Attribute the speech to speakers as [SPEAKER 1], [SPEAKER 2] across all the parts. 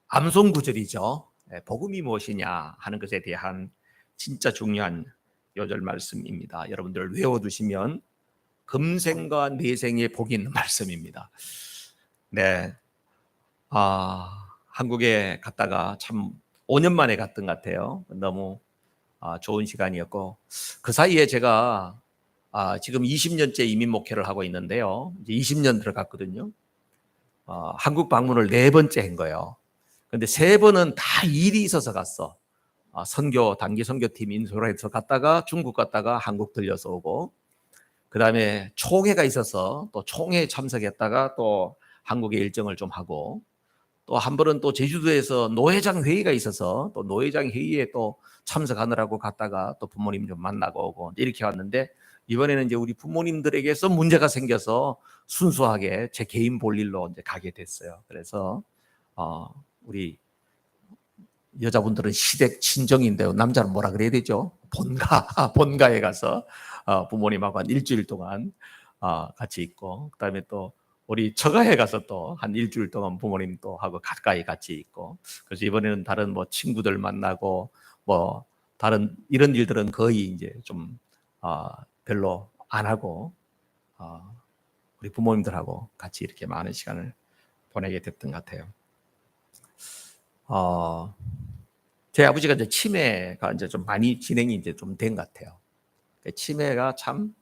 [SPEAKER 1] 암송 구절이죠. 복음이 무엇이냐 하는 것에 대한 진짜 중요한 요절 말씀입니다. 여러분들 외워두시면 금생과 내생에 복이 있는 말씀입니다. 네, 한국에 갔다가 참 5년 만에 갔던 것 같아요. 너무 좋은 시간이었고, 그 사이에 제가 지금 20년째 이민 목회를 하고 있는데요. 이제 20년 들어갔거든요. 한국 방문을 4번째 한 거예요. 근데 3번은 다 일이 있어서 갔어. 단기 선교팀 인솔해서 갔다가 중국 갔다가 한국 들려서 오고, 그 다음에 총회가 있어서 또 총회에 참석했다가 또 한국의 일정을 좀 하고, 또 한 번은 또 제주도에서 노회장 회의가 있어서 또 노회장 회의에 또 참석하느라고 갔다가 또 부모님 좀 만나고 오고 이렇게 왔는데, 이번에는 이제 우리 부모님들에게서 문제가 생겨서 순수하게 제 개인 볼일로 이제 가게 됐어요. 그래서 우리 여자분들은 시댁 친정인데요. 남자는 뭐라 그래야 되죠? 본가에 가서 부모님하고 한 일주일 동안 같이 있고, 그다음에 또 우리 처가에 가서 또 한 일주일 동안 부모님 또 하고 가까이 같이 있고, 그래서 이번에는 다른 뭐 친구들 만나고 뭐 다른 이런 일들은 거의 이제 좀 별로 안 하고 우리 부모님들하고 같이 이렇게 많은 시간을 보내게 됐던 것 같아요. 제 아버지가 이제 치매가 이제 좀 많이 진행이 이제 좀 된 것 같아요. 치매가 참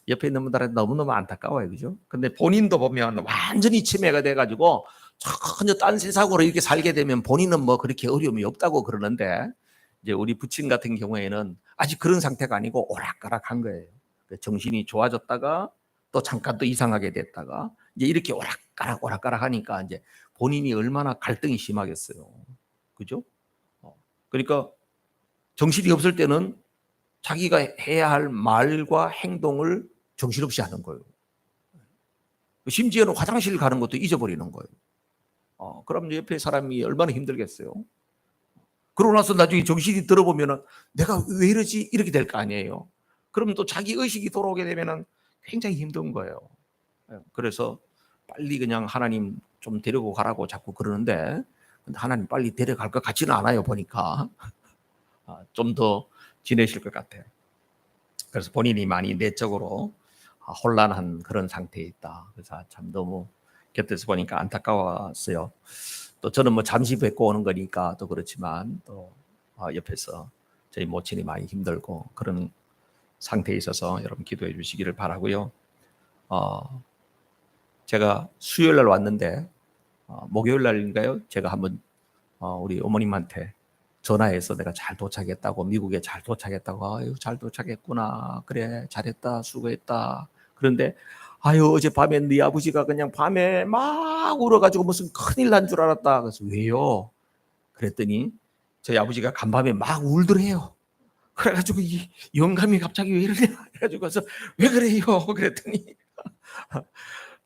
[SPEAKER 1] 옆에 있는 분들한테 너무너무 안타까워요. 그죠? 근데 본인도 보면 완전히 치매가 돼가지고 전혀 딴 세상으로 이렇게 살게 되면 본인은 뭐 그렇게 어려움이 없다고 그러는데, 이제 우리 부친 같은 경우에는 아직 그런 상태가 아니고 오락가락한 거예요. 정신이 좋아졌다가 또 잠깐 또 이상하게 됐다가 이제 이렇게 오락가락 하니까 이제 본인이 얼마나 갈등이 심하겠어요. 그죠? 그러니까 정신이 없을 때는 자기가 해야 할 말과 행동을 정신없이 하는 거예요. 심지어는 화장실 가는 것도 잊어버리는 거예요. 그럼 옆에 사람이 얼마나 힘들겠어요. 그러고 나서 나중에 정신이 들어보면 내가 왜 이러지? 이렇게 될 거 아니에요. 그럼 또 자기 의식이 돌아오게 되면 굉장히 힘든 거예요. 그래서 빨리 그냥 하나님 좀 데리고 가라고 자꾸 그러는데, 하나님 빨리 데려갈 것 같지는 않아요. 보니까 좀 더 지내실 것 같아요. 그래서 본인이 많이 내적으로 혼란한 그런 상태에 있다. 그래서 참 너무 곁에서 보니까 안타까웠어요. 또 저는 뭐 잠시 뵙고 오는 거니까 또 그렇지만, 또 옆에서 저희 모친이 많이 힘들고 그런 상태에 있어서 여러분 기도해 주시기를 바라고요. 제가 수요일 날 왔는데 목요일 날인가요? 제가 한번 우리 어머님한테 전화해서 내가 잘 도착했다고, 미국에 잘 도착했다고, 아유 잘 도착했구나, 그래 잘했다, 수고했다. 그런데 아유 어젯밤에 네 아버지가 그냥 밤에 막 울어가지고 무슨 큰일 난 줄 알았다. 그래서 왜요? 그랬더니 저희 아버지가 간밤에 막 울더래요. 그래가지고 이 영감이 갑자기 왜 이러냐 해가지고서 왜 그래요? 그랬더니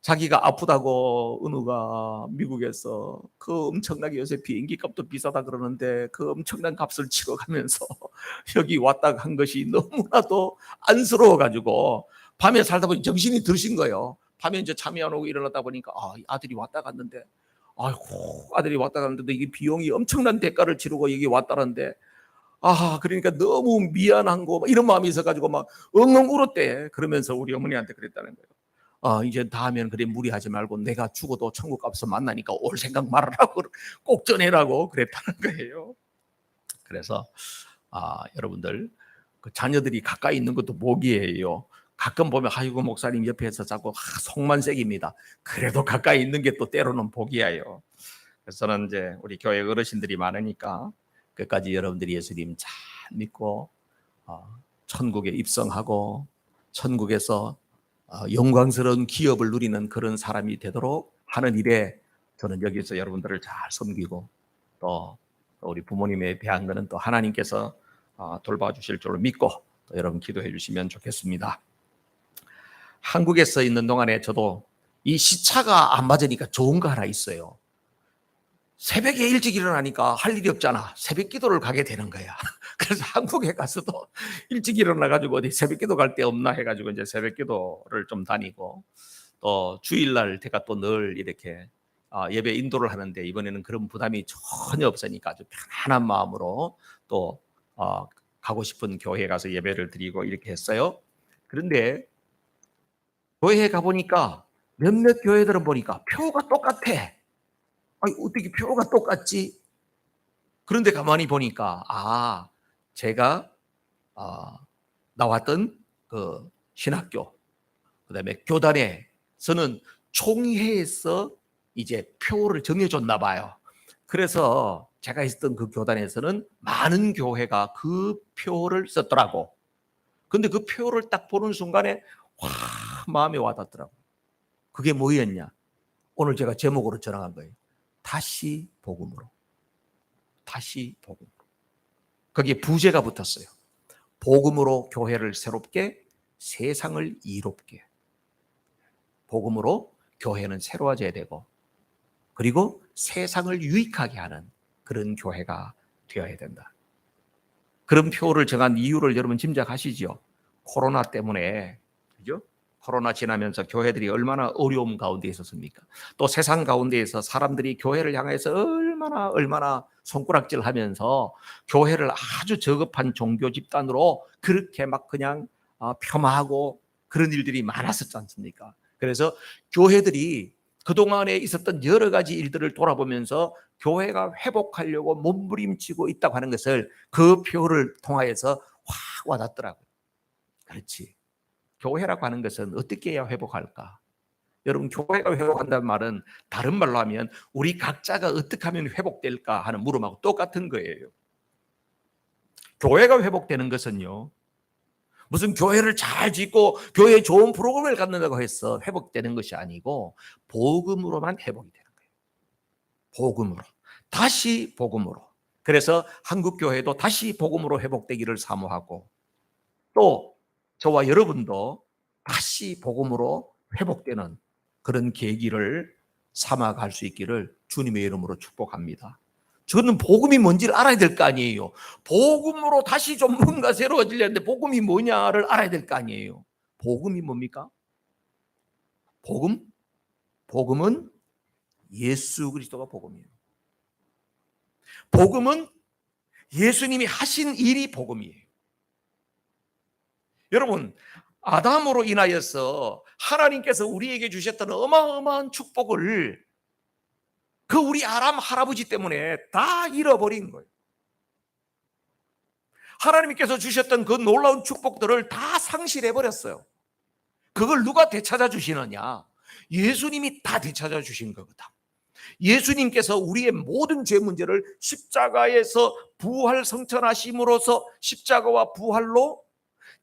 [SPEAKER 1] 자기가 아프다고 은우가 미국에서 그 엄청나게 요새 비행기 값도 비싸다 그러는데 그 엄청난 값을 치러 가면서 여기 왔다 간 것이 너무나도 안쓰러워가지고 밤에 살다 보니 정신이 드신 거예요. 밤에 이제 잠이 안 오고 일어나다 보니까 아들이 왔다 갔는데, 아이고 아들이 왔다 갔는데 이게 비용이 엄청난 대가를 치르고 여기 왔다는데, 그러니까 너무 미안한 거 이런 마음이 있어가지고 막 엉엉 울었대. 그러면서 우리 어머니한테 그랬다는 거예요. 이제 다음에는 그래 무리하지 말고 내가 죽어도 천국 가서 만나니까 올 생각 말아라고 꼭 전해라고 그랬다는 거예요. 그래서 여러분들 그 자녀들이 가까이 있는 것도 복이에요. 가끔 보면 아이고 목사님 옆에서 자꾸 속만 새깁니다. 그래도 가까이 있는 게 또 때로는 복이에요. 그래서 저는 이제 우리 교회 어르신들이 많으니까 끝까지 여러분들이 예수님 잘 믿고 천국에 입성하고 천국에서 영광스러운 기업을 누리는 그런 사람이 되도록 하는 일에 저는 여기서 여러분들을 잘 섬기고, 또 우리 부모님에 대한 것은 또 하나님께서 돌봐주실 줄로 믿고 또 여러분 기도해 주시면 좋겠습니다. 한국에서 있는 동안에 저도 이 시차가 안 맞으니까 좋은 거 하나 있어요. 새벽에 일찍 일어나니까 할 일이 없잖아. 새벽 기도를 가게 되는 거야. 그래서 한국에 가서도 일찍 일어나가지고 어디 새벽 기도 갈 데 없나 해가지고 이제 새벽 기도를 좀 다니고, 또 주일날 제가 또 늘 이렇게 예배 인도를 하는데 이번에는 그런 부담이 전혀 없으니까 아주 편안한 마음으로 또 가고 싶은 교회에 가서 예배를 드리고 이렇게 했어요. 그런데 교회에 가보니까 몇몇 교회들은 보니까 표가 똑같아. 아니, 어떻게 표가 똑같지? 그런데 가만히 보니까 제가 나왔던 그 신학교, 그다음에 교단에서는 총회에서 이제 표를 정해줬나 봐요. 그래서 제가 있었던 그 교단에서는 많은 교회가 그 표를 썼더라고. 근데 그 표를 딱 보는 순간에 마음에 와닿더라고. 그게 뭐였냐? 오늘 제가 제목으로 전한 거예요. 다시 복음으로. 다시 복음으로. 거기에 부제가 붙었어요. 복음으로 교회를 새롭게, 세상을 이롭게. 복음으로 교회는 새로워져야 되고, 그리고 세상을 유익하게 하는 그런 교회가 되어야 된다. 그런 표를 정한 이유를 여러분 짐작하시죠? 코로나 때문에, 그죠? 코로나 지나면서 교회들이 얼마나 어려움 가운데 있었습니까? 또 세상 가운데에서 사람들이 교회를 향해서 얼마나 손가락질 하면서 교회를 아주 저급한 종교 집단으로 그렇게 막 그냥 폄하하고 그런 일들이 많았었지 않습니까? 그래서 교회들이 그동안에 있었던 여러 가지 일들을 돌아보면서 교회가 회복하려고 몸부림치고 있다고 하는 것을 그 표를 통하여서 확 와닿더라고요. 그렇지. 교회라고 하는 것은 어떻게 해야 회복할까? 여러분, 교회가 회복한다는 말은 다른 말로 하면 우리 각자가 어떻게 하면 회복될까 하는 물음하고 똑같은 거예요. 교회가 회복되는 것은요, 무슨 교회를 잘 짓고 교회에 좋은 프로그램을 갖는다고 해서 회복되는 것이 아니고 복음으로만 회복이 되는 거예요. 복음으로. 다시 복음으로. 그래서 한국교회도 다시 복음으로 회복되기를 사모하고, 또 저와 여러분도 다시 복음으로 회복되는 그런 계기를 삼아갈 수 있기를 주님의 이름으로 축복합니다. 저는 복음이 뭔지를 알아야 될 거 아니에요. 복음으로 다시 좀 뭔가 새로워지려는데 복음이 뭐냐를 알아야 될 거 아니에요. 복음이 뭡니까? 복음은 예수 그리스도가 복음이에요. 복음은 예수님이 하신 일이 복음이에요. 여러분, 아담으로 인하여서 하나님께서 우리에게 주셨던 어마어마한 축복을 그 우리 아람 할아버지 때문에 다 잃어버린 거예요. 하나님께서 주셨던 그 놀라운 축복들을 다 상실해버렸어요. 그걸 누가 되찾아 주시느냐? 예수님이 다 되찾아 주신 거거든. 예수님께서 우리의 모든 죄 문제를 십자가에서 부활 성천하심으로써 십자가와 부활로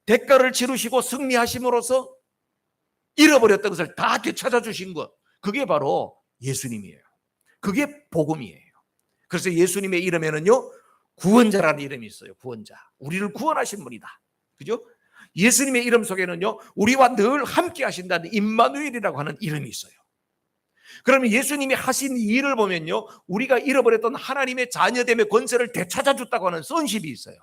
[SPEAKER 1] 대가를 치르시고 승리하심으로써 잃어버렸던 것을 다 되찾아 주신 것, 그게 바로 예수님이에요. 그게 복음이에요. 그래서 예수님의 이름에는요, 구원자라는 이름이 있어요. 구원자. 우리를 구원하신 분이다. 그죠? 예수님의 이름 속에는요, 우리와 늘 함께 하신다는 임마누엘이라고 하는 이름이 있어요. 그러면 예수님이 하신 일을 보면요, 우리가 잃어버렸던 하나님의 자녀됨의 권세를 되찾아줬다고 하는 sonship이 있어요.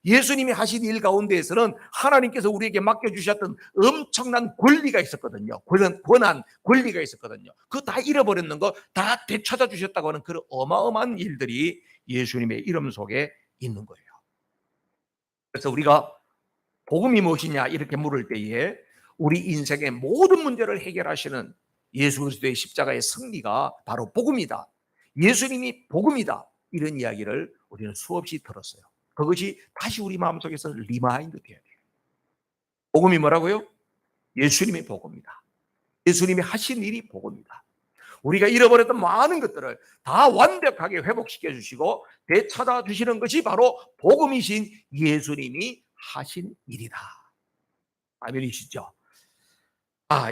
[SPEAKER 1] 예수님이 하신 일 가운데에서는 하나님께서 우리에게 맡겨주셨던 엄청난 권리가 있었거든요. 권한, 권리가 있었거든요. 그거 다 잃어버렸는 거 다 되찾아 주셨다고 하는 그런 어마어마한 일들이 예수님의 이름 속에 있는 거예요. 그래서 우리가 복음이 무엇이냐 이렇게 물을 때에 우리 인생의 모든 문제를 해결하시는 예수 그리스도의 십자가의 승리가 바로 복음이다. 예수님이 복음이다. 이런 이야기를 우리는 수없이 들었어요. 그것이 다시 우리 마음속에서 리마인드 돼야 돼요. 복음이 뭐라고요? 예수님의 복음이다. 예수님이 하신 일이 복음이다. 우리가 잃어버렸던 많은 것들을 다 완벽하게 회복시켜 주시고 되찾아 주시는 것이 바로 복음이신 예수님이 하신 일이다. 아멘이시죠?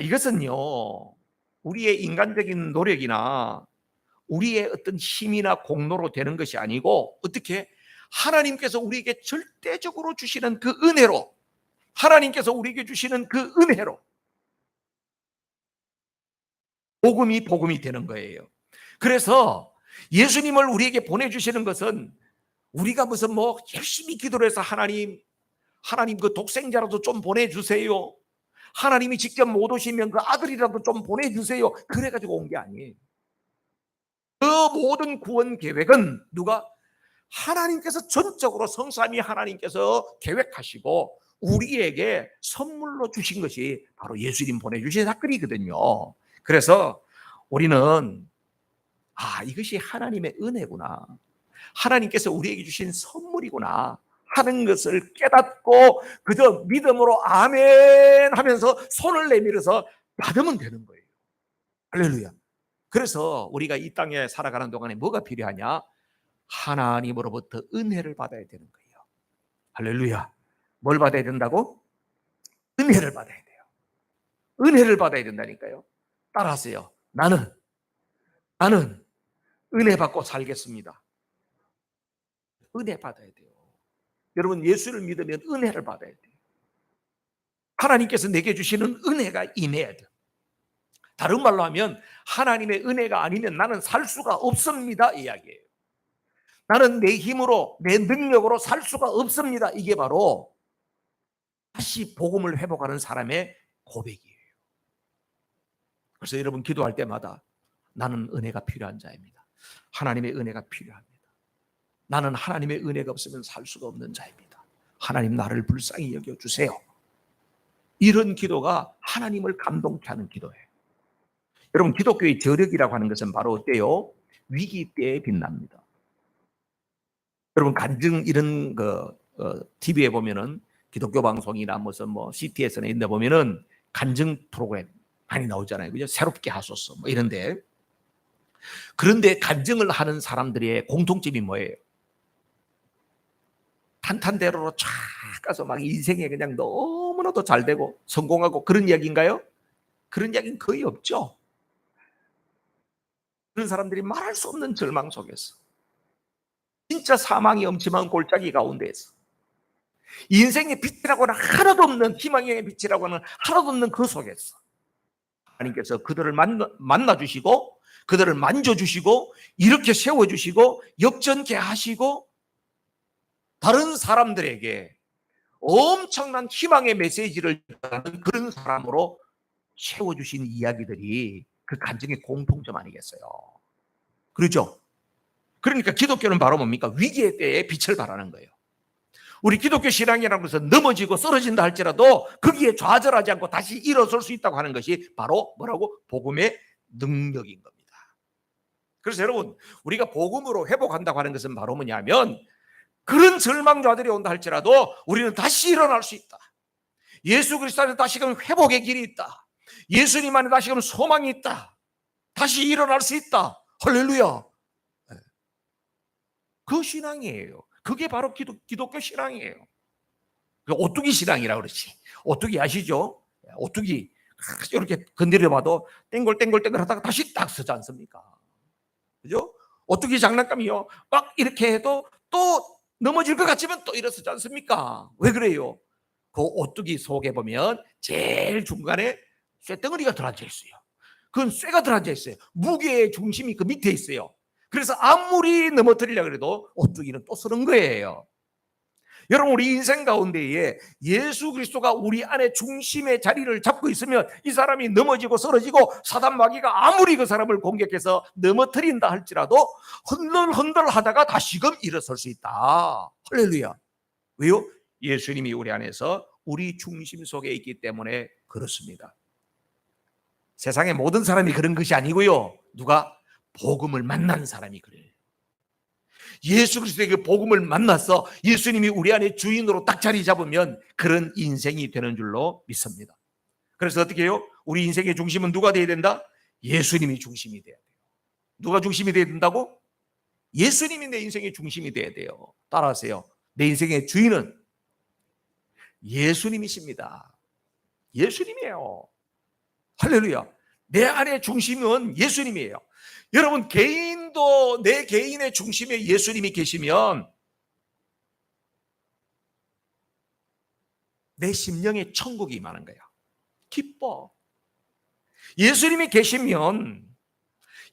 [SPEAKER 1] 이것은요, 우리의 인간적인 노력이나 우리의 어떤 힘이나 공로로 되는 것이 아니고, 어떻게 하나님께서 우리에게 절대적으로 주시는 그 은혜로, 하나님께서 우리에게 주시는 그 은혜로 복음이 되는 거예요. 그래서 예수님을 우리에게 보내주시는 것은 우리가 무슨 열심히 기도를 해서 하나님 그 독생자라도 좀 보내주세요, 하나님이 직접 못 오시면 그 아들이라도 좀 보내주세요, 그래가지고 온 게 아니에요. 저 모든 구원 계획은 누가? 하나님께서 전적으로 성삼위 하나님께서 계획하시고 우리에게 선물로 주신 것이 바로 예수님 보내주신 사건이거든요. 그래서 우리는 이것이 하나님의 은혜구나, 하나님께서 우리에게 주신 선물이구나 하는 것을 깨닫고 그저 믿음으로 아멘 하면서 손을 내밀어서 받으면 되는 거예요. 할렐루야. 그래서 우리가 이 땅에 살아가는 동안에 뭐가 필요하냐? 하나님으로부터 은혜를 받아야 되는 거예요. 할렐루야. 뭘 받아야 된다고? 은혜를 받아야 돼요. 은혜를 받아야 된다니까요. 따라하세요. 나는 은혜 받고 살겠습니다. 은혜 받아야 돼요. 여러분, 예수를 믿으면 은혜를 받아야 돼요. 하나님께서 내게 주시는 은혜가 임해야 돼요. 다른 말로 하면 하나님의 은혜가 아니면 나는 살 수가 없습니다, 이 이야기예요. 나는 내 힘으로, 내 능력으로 살 수가 없습니다. 이게 바로 다시 복음을 회복하는 사람의 고백이에요. 그래서 여러분, 기도할 때마다 나는 은혜가 필요한 자입니다. 하나님의 은혜가 필요합니다. 나는 하나님의 은혜가 없으면 살 수가 없는 자입니다. 하나님, 나를 불쌍히 여겨주세요. 이런 기도가 하나님을 감동케 하는 기도예요. 여러분, 기독교의 저력이라고 하는 것은 바로 어때요? 위기 때에 빛납니다. 여러분, 간증 이런 TV에 보면은 기독교 방송이나 무슨 CTS나 이런 데 보면은 간증 프로그램 많이 나오잖아요. 그죠? 새롭게 하소서 이런데. 그런데 간증을 하는 사람들의 공통점이 뭐예요? 탄탄대로로 쫙 가서 막 인생에 그냥 너무나도 잘 되고 성공하고 그런 이야기인가요? 그런 이야기는 거의 없죠. 그런 사람들이 말할 수 없는 절망 속에서, 진짜 사망이 엄침한 골짜기 가운데에서, 인생의 빛이라고는 하나도 없는, 희망의 빛이라고는 하나도 없는 그 속에서 하나님께서 그들을 만나주시고 그들을 만져주시고 이렇게 세워주시고 역전케 하시고 다른 사람들에게 엄청난 희망의 메시지를 전하는 그런 사람으로 세워주신 이야기들이 그 간증의 공통점 아니겠어요? 그렇죠? 그러니까 기독교는 바로 뭡니까? 위기의 때에 빛을 발하는 거예요. 우리 기독교 신앙이라고 해서 넘어지고 쓰러진다 할지라도 거기에 좌절하지 않고 다시 일어설 수 있다고 하는 것이 바로 뭐라고? 복음의 능력인 겁니다. 그래서 여러분, 우리가 복음으로 회복한다고 하는 것은 바로 뭐냐면, 그런 절망자들이 온다 할지라도 우리는 다시 일어날 수 있다. 예수 그리스도 안에 다시금 회복의 길이 있다. 예수님 안에 다시금 소망이 있다. 다시 일어날 수 있다. 할렐루야. 그 신앙이에요. 그게 바로 기독교 신앙이에요. 오뚜기 신앙이라고 그러지. 오뚜기 아시죠? 오뚜기 이렇게 건드려봐도 땡글땡글땡글 하다가 다시 딱 서지 않습니까? 그죠? 오뚜기 장난감이요, 막 이렇게 해도 또 넘어질 것 같지만 또 일어서지 않습니까? 왜 그래요? 그 오뚜기 속에 보면 제일 중간에 쇠덩어리가 들어앉아 있어요. 그건 쇠가 들어앉아 있어요. 무게의 중심이 그 밑에 있어요. 그래서 아무리 넘어뜨리려고 해도 오뚜기는 또 서는 거예요. 여러분, 우리 인생 가운데에 예수 그리스도가 우리 안에 중심의 자리를 잡고 있으면 이 사람이 넘어지고 쓰러지고 사단 마귀가 아무리 그 사람을 공격해서 넘어뜨린다 할지라도 흔들흔들 하다가 다시금 일어설 수 있다. 할렐루야. 왜요? 예수님이 우리 안에서 우리 중심 속에 있기 때문에 그렇습니다. 세상의 모든 사람이 그런 것이 아니고요. 누가? 복음을 만난 사람이 그래요. 예수 그리스도의 그 복음을 만나서 예수님이 우리 안에 주인으로 딱 자리 잡으면 그런 인생이 되는 줄로 믿습니다. 그래서 어떻게 해요? 우리 인생의 중심은 누가 되어야 된다? 예수님이 중심이 돼야 돼요. 누가 중심이 돼야 된다고? 예수님이 내 인생의 중심이 돼야 돼요. 따라하세요. 내 인생의 주인은 예수님이십니다. 예수님이에요. 할렐루야. 내 안의 중심은 예수님이에요. 여러분, 개인도 내 개인의 중심에 예수님이 계시면 내 심령에 천국이 임하는 거야. 기뻐. 예수님이 계시면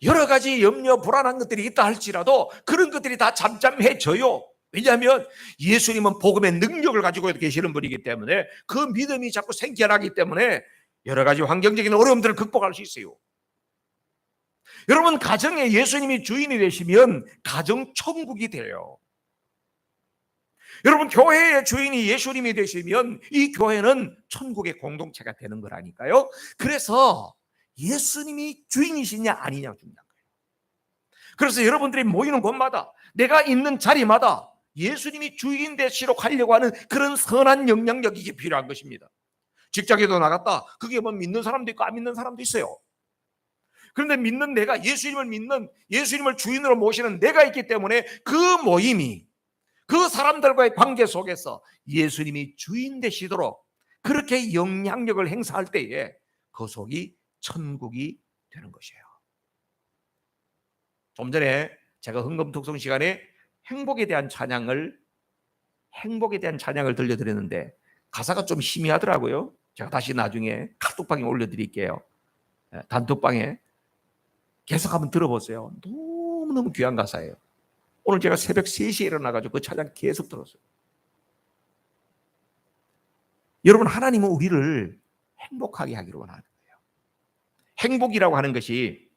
[SPEAKER 1] 여러 가지 염려, 불안한 것들이 있다 할지라도 그런 것들이 다 잠잠해져요. 왜냐하면 예수님은 복음의 능력을 가지고 계시는 분이기 때문에 그 믿음이 자꾸 생겨나기 때문에 여러 가지 환경적인 어려움들을 극복할 수 있어요. 여러분, 가정에 예수님이 주인이 되시면 가정 천국이 돼요. 여러분, 교회의 주인이 예수님이 되시면 이 교회는 천국의 공동체가 되는 거라니까요. 그래서 예수님이 주인이시냐 아니냐 중요한 거예요. 그래서 여러분들이 모이는 곳마다, 내가 있는 자리마다 예수님이 주인 되시도록 하려고 하는 그런 선한 영향력이 이게 필요한 것입니다. 직장에도 나갔다, 그게 뭐 믿는 사람도 있고 안 믿는 사람도 있어요. 그런데 믿는 내가, 예수님을 믿는, 예수님을 주인으로 모시는 내가 있기 때문에 그 모임이, 그 사람들과의 관계 속에서 예수님이 주인 되시도록 그렇게 영향력을 행사할 때에 그 속이 천국이 되는 것이에요. 좀 전에 제가 흥금tuk성 시간에 행복에 대한 찬양을 들려드렸는데 가사가 좀 희미하더라고요. 제가 다시 나중에 카톡방에 올려드릴게요. 단톡방에 계속 한번 들어보세요. 너무너무 귀한 가사예요. 오늘 제가 새벽 3시에 일어나가지고 그 찬양 계속 들었어요. 여러분, 하나님은 우리를 행복하게 하기로 원하는 거예요. 행복이라고 하는 것이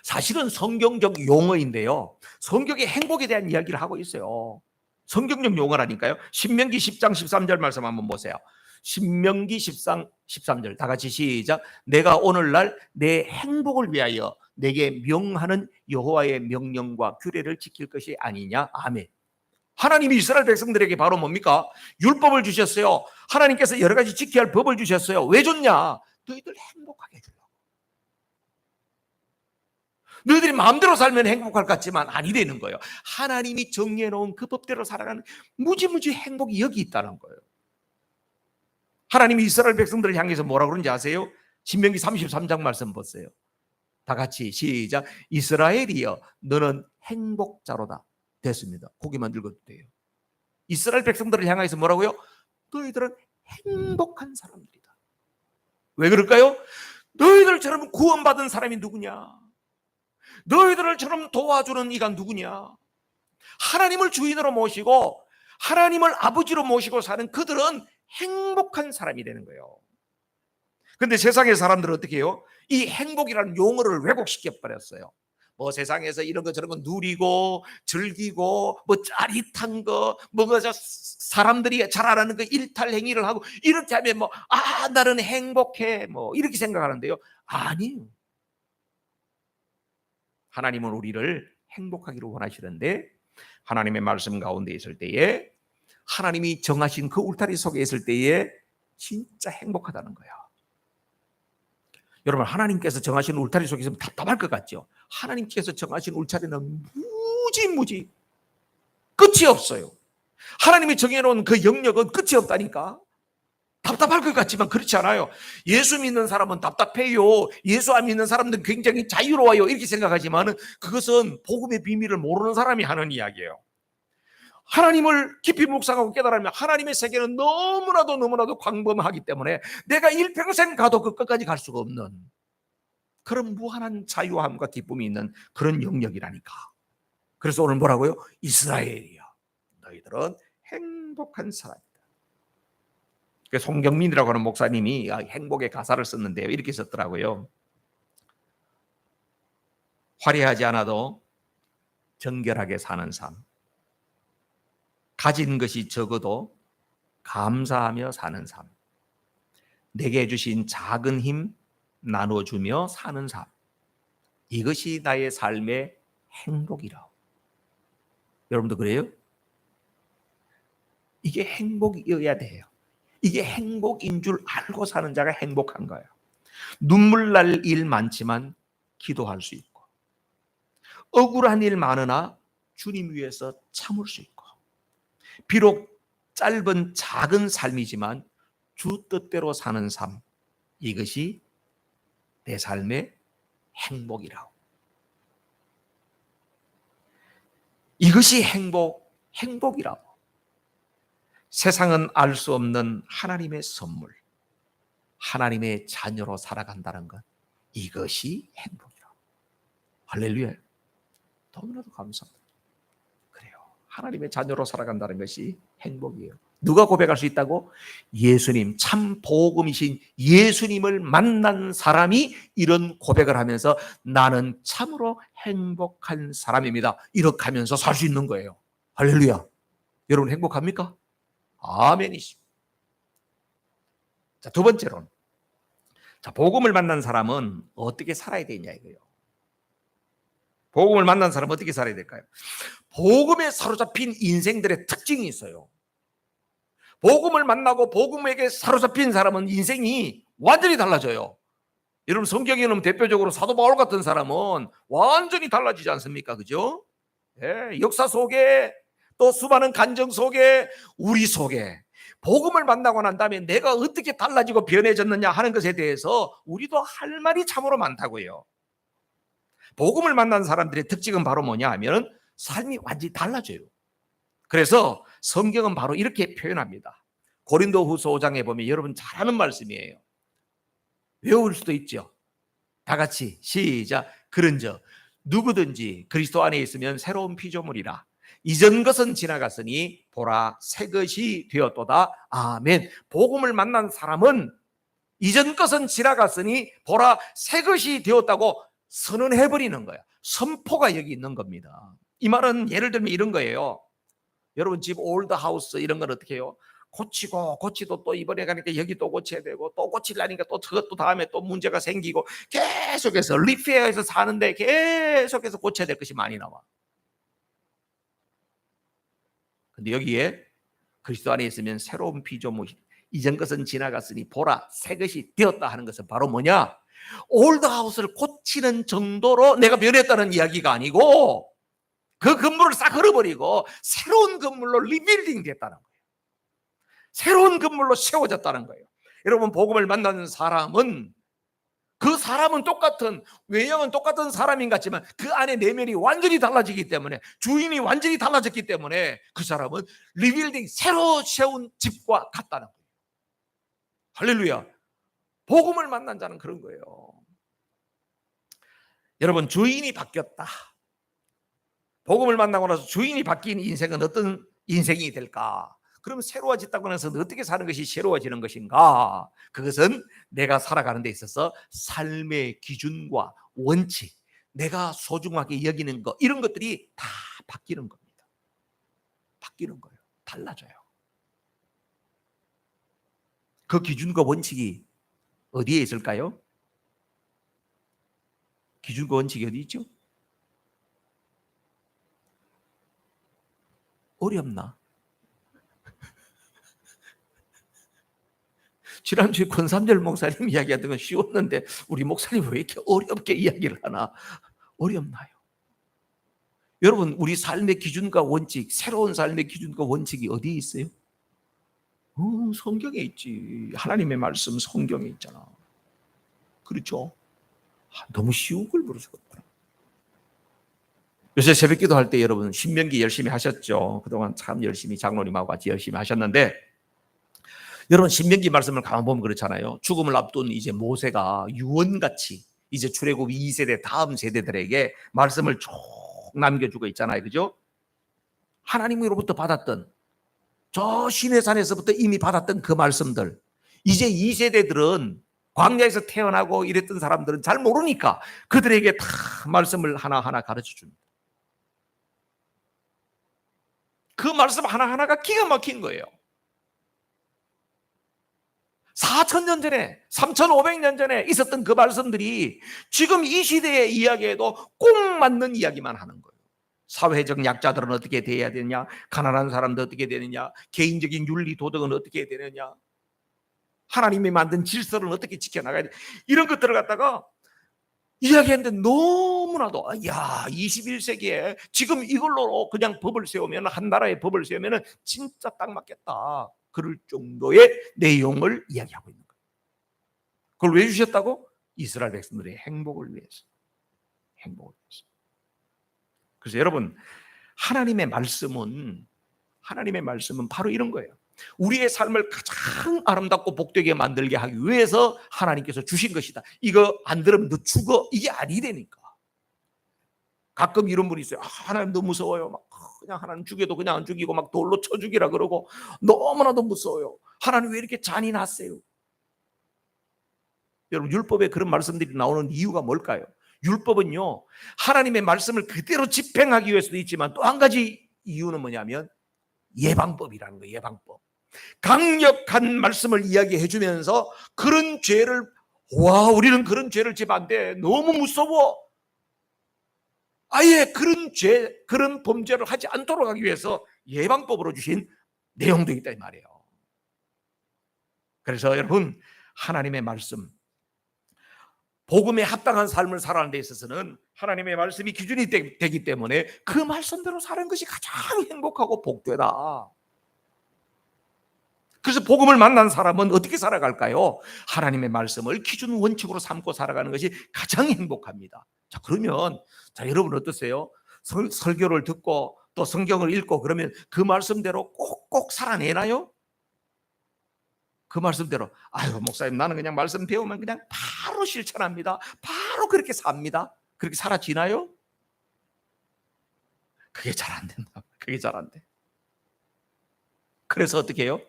[SPEAKER 1] 사실은 성경적 용어인데요, 성경의 행복에 대한 이야기를 하고 있어요. 성경적 용어라니까요. 신명기 10장 13절 말씀 한번 보세요. 신명기 10장 13절 다 같이 시작. 내가 오늘날 내 행복을 위하여 내게 명하는 여호와의 명령과 규례를 지킬 것이 아니냐. 아멘. 하나님이 이스라엘 백성들에게 바로 뭡니까? 율법을 주셨어요. 하나님께서 여러 가지 지켜야 할 법을 주셨어요. 왜 줬냐? 너희들 행복하게 해주려고. 너희들이 마음대로 살면 행복할 것 같지만 아니라는 거예요. 하나님이 정리해 놓은 그 법대로 살아가는 무지무지 행복이 여기 있다는 거예요. 하나님이 이스라엘 백성들을 향해서 뭐라고 그러는지 아세요? 신명기 33장 말씀 보세요. 다 같이 시작. 이스라엘이여 너는 행복자로다. 됐습니다. 고개만 들어도 돼요. 이스라엘 백성들을 향해서 뭐라고요? 너희들은 행복한 사람들이다. 왜 그럴까요? 너희들처럼 구원받은 사람이 누구냐? 너희들처럼 도와주는 이가 누구냐? 하나님을 주인으로 모시고 하나님을 아버지로 모시고 사는 그들은 행복한 사람이 되는 거예요. 그런데 세상의 사람들은 어떻게 해요? 이 행복이라는 용어를 왜곡시켜 버렸어요. 뭐 세상에서 이런 거 저런 거 누리고 즐기고 뭐 짜릿한 거, 뭐 사람들이 잘 알아는 그 일탈 행위를 하고 이렇게 하면 뭐 나는 행복해 뭐 이렇게 생각하는데요. 아니에요. 하나님은 우리를 행복하기를 원하시는데 하나님의 말씀 가운데 있을 때에, 하나님이 정하신 그 울타리 속에 있을 때에 진짜 행복하다는 거예요. 여러분, 하나님께서 정하신 울타리 속에 있으면 답답할 것 같죠? 하나님께서 정하신 울타리는 무지 끝이 없어요. 하나님이 정해놓은 그 영역은 끝이 없다니까. 답답할 것 같지만 그렇지 않아요. 예수 믿는 사람은 답답해요. 예수 안 믿는 사람들은 굉장히 자유로워요. 이렇게 생각하지만 그것은 복음의 비밀을 모르는 사람이 하는 이야기예요. 하나님을 깊이 묵상하고 깨달으면 하나님의 세계는 너무나도 광범하기 때문에 내가 일평생 가도 그 끝까지 갈 수가 없는 그런 무한한 자유함과 기쁨이 있는 그런 영역이라니까. 그래서 오늘 뭐라고요? 이스라엘이여 너희들은 행복한 사람이다. 송경민이라고 하는 목사님이 행복의 가사를 썼는데요, 이렇게 썼더라고요. 화려하지 않아도 정결하게 사는 삶, 가진 것이 적어도 감사하며 사는 삶, 내게 주신 작은 힘 나눠주며 사는 삶, 이것이 나의 삶의 행복이라고. 여러분도 그래요? 이게 행복이어야 돼요. 이게 행복인 줄 알고 사는 자가 행복한 거예요. 눈물 날 일 많지만 기도할 수 있고, 억울한 일 많으나 주님 위해서 참을 수 있고, 비록 짧은 작은 삶이지만 주 뜻대로 사는 삶, 이것이 내 삶의 행복이라고. 이것이 행복이라고. 세상은 알 수 없는 하나님의 선물, 하나님의 자녀로 살아간다는 것, 이것이 행복이라고. 할렐루야. 너무나도 감사합니다. 그래요. 하나님의 자녀로 살아간다는 것이 행복이에요. 누가 고백할 수 있다고? 예수님, 참 복음이신 예수님을 만난 사람이 이런 고백을 하면서 나는 참으로 행복한 사람입니다, 이렇게 하면서 살 수 있는 거예요. 할렐루야. 여러분 행복합니까? 아멘이십니다. 자, 두 번째로는, 자, 복음을 만난 사람은 어떻게 살아야 되냐 이거예요. 복음을 만난 사람은 어떻게 살아야 될까요? 복음에 사로잡힌 인생들의 특징이 있어요. 복음을 만나고 복음에게 사로잡힌 사람은 인생이 완전히 달라져요. 여러분 성경에는 대표적으로 사도 바울 같은 사람은 완전히 달라지지 않습니까? 그죠? 예, 역사 속에 또 수많은 간증 속에 우리 속에 복음을 만나고 난 다음에 내가 어떻게 달라지고 변해졌느냐 하는 것에 대해서 우리도 할 말이 참으로 많다고요. 복음을 만난 사람들의 특징은 바로 뭐냐 하면 삶이 완전히 달라져요. 그래서 성경은 바로 이렇게 표현합니다. 고린도후서 5장에 보면 여러분 잘 아는 말씀이에요. 외울 수도 있죠. 다 같이 시작. 그런즉 누구든지 그리스도 안에 있으면 새로운 피조물이라. 이전 것은 지나갔으니 보라 새 것이 되었도다. 아멘. 복음을 만난 사람은 이전 것은 지나갔으니 보라 새 것이 되었다고 선언해버리는 거야. 선포가 여기 있는 겁니다. 이 말은 예를 들면 이런 거예요. 여러분 집 올드 하우스 이런 건 어떻게 해요? 고치고 고치도 또 이번에 가니까 여기 또 고쳐야 되고 또 고치려니까 또 저것도 다음에 또 문제가 생기고 계속해서 리페어해서 사는데 계속해서 고쳐야 될 것이 많이 나와. 근데 여기에 그리스도 안에 있으면 새로운 피조물, 이전 것은 지나갔으니 보라 새 것이 되었다 하는 것은 바로 뭐냐? 올드 하우스를 고치는 정도로 내가 변했다는 이야기가 아니고 그 건물을 싹 헐어버리고 새로운 건물로 리빌딩 됐다는 거예요. 새로운 건물로 세워졌다는 거예요. 여러분 복음을 만나는 사람은 그 사람은 똑같은 외형은 똑같은 사람인 것 같지만 그 안에 내면이 완전히 달라지기 때문에 주인이 완전히 달라졌기 때문에 그 사람은 리빌딩 새로 세운 집과 같다는 거예요. 할렐루야. 복음을 만난 자는 그런 거예요. 여러분 주인이 바뀌었다. 복음을 만나고 나서 주인이 바뀐 인생은 어떤 인생이 될까? 그럼 새로워졌다고 해서 어떻게 사는 것이 새로워지는 것인가? 그것은 내가 살아가는 데 있어서 삶의 기준과 원칙, 내가 소중하게 여기는 것, 이런 것들이 다 바뀌는 겁니다. 바뀌는 거예요. 달라져요. 그 기준과 원칙이 어디에 있을까요? 기준과 원칙이 어디 있죠? 어렵나? 지난주에 권삼절 목사님 이야기하던 건 쉬웠는데 우리 목사님 왜 이렇게 어렵게 이야기를 하나? 어렵나요? 여러분 우리 삶의 기준과 원칙, 새로운 삶의 기준과 원칙이 어디에 있어요? 성경에 있지. 하나님의 말씀 성경에 있잖아. 그렇죠? 너무 쉬운 걸 모르셨구나. 요새 새벽 기도할 때 여러분 신명기 열심히 하셨죠? 그동안 참 열심히 장로님하고 같이 열심히 하셨는데 여러분 신명기 말씀을 가만 보면 그렇잖아요. 죽음을 앞둔 이제 모세가 유언같이 이제 출애굽 2세대 다음 세대들에게 말씀을 쭉 남겨주고 있잖아요. 그죠? 하나님으로부터 받았던 저 시내산에서부터 이미 받았던 그 말씀들, 이제 2세대들은 광야에서 태어나고 이랬던 사람들은 잘 모르니까 그들에게 다 말씀을 하나하나 가르쳐 줍니다. 그 말씀 하나하나가 기가 막힌 거예요. 4,000년 전에 3,500년 전에 있었던 그 말씀들이 지금 이 시대의 이야기에도 꼭 맞는 이야기만 하는 거예요. 사회적 약자들은 어떻게 돼야 되느냐, 가난한 사람들 어떻게 되느냐, 개인적인 윤리 도덕은 어떻게 되느냐, 하나님이 만든 질서를 어떻게 지켜나가야 돼, 이런 것들을 갖다가 이야기했는데 너무나도 21세기에 지금 이걸로 그냥 법을 세우면, 한 나라의 법을 세우면 진짜 딱 맞겠다, 그럴 정도의 내용을 이야기하고 있는 거예요. 그걸 왜 주셨다고? 이스라엘 백성들의 행복을 위해서. 행복을 위해서. 그래서 여러분 하나님의 말씀은 바로 이런 거예요. 우리의 삶을 가장 아름답고 복되게 만들게 하기 위해서 하나님께서 주신 것이다. 이거 안 들으면 너 죽어, 이게 아니라니까. 가끔 이런 분이 있어요. 하나님 너무 무서워요. 막 그냥 하나님 죽여도 그냥 안 죽이고 막 돌로 쳐 죽이라 그러고 너무나도 무서워요. 하나님 왜 이렇게 잔인하세요? 여러분, 율법에 그런 말씀들이 나오는 이유가 뭘까요? 율법은요, 하나님의 말씀을 그대로 집행하기 위해서도 있지만 또 한 가지 이유는 뭐냐면 예방법이라는 거예요. 예방법. 강력한 말씀을 이야기해 주면서 그런 죄를, 와, 우리는 그런 죄를 지면 안 돼, 너무 무서워, 아예 그런 죄, 그런 범죄를 하지 않도록 하기 위해서 예방법으로 주신 내용도 있다 이 말이에요. 그래서 여러분, 하나님의 말씀, 복음에 합당한 삶을 살아가는 데 있어서는 하나님의 말씀이 기준이 되기 때문에 그 말씀대로 사는 것이 가장 행복하고 복되다. 그래서 복음을 만난 사람은 어떻게 살아갈까요? 하나님의 말씀을 기준 원칙으로 삼고 살아가는 것이 가장 행복합니다. 자, 그러면 여러분 어떠세요? 설교를 듣고 또 성경을 읽고 그러면 그 말씀대로 꼭꼭 살아내나요? 그 말씀대로, 아유 목사님, 나는 그냥 말씀 배우면 그냥 바로 실천합니다, 바로 그렇게 삽니다, 그렇게 살아지나요? 그게 잘 안 된다. 그게 잘 안 돼. 그래서 어떻게 해요?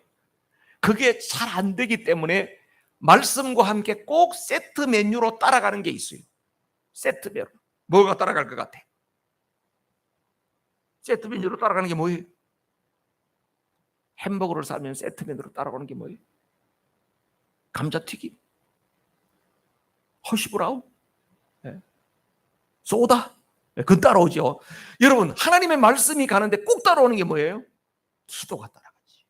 [SPEAKER 1] 그게 잘 안 되기 때문에 말씀과 함께 꼭 세트 메뉴로 따라가는 게 있어요. 세트 메뉴. 뭐가 따라갈 것 같아? 세트 메뉴로 따라가는 게 뭐예요? 햄버거를 사면 세트 메뉴로 따라가는 게 뭐예요? 감자튀김, 허쉬브라운, 소다, 그건 따라오죠. 여러분, 하나님의 말씀이 가는데 꼭 따라오는 게 뭐예요? 기도가 따라가지.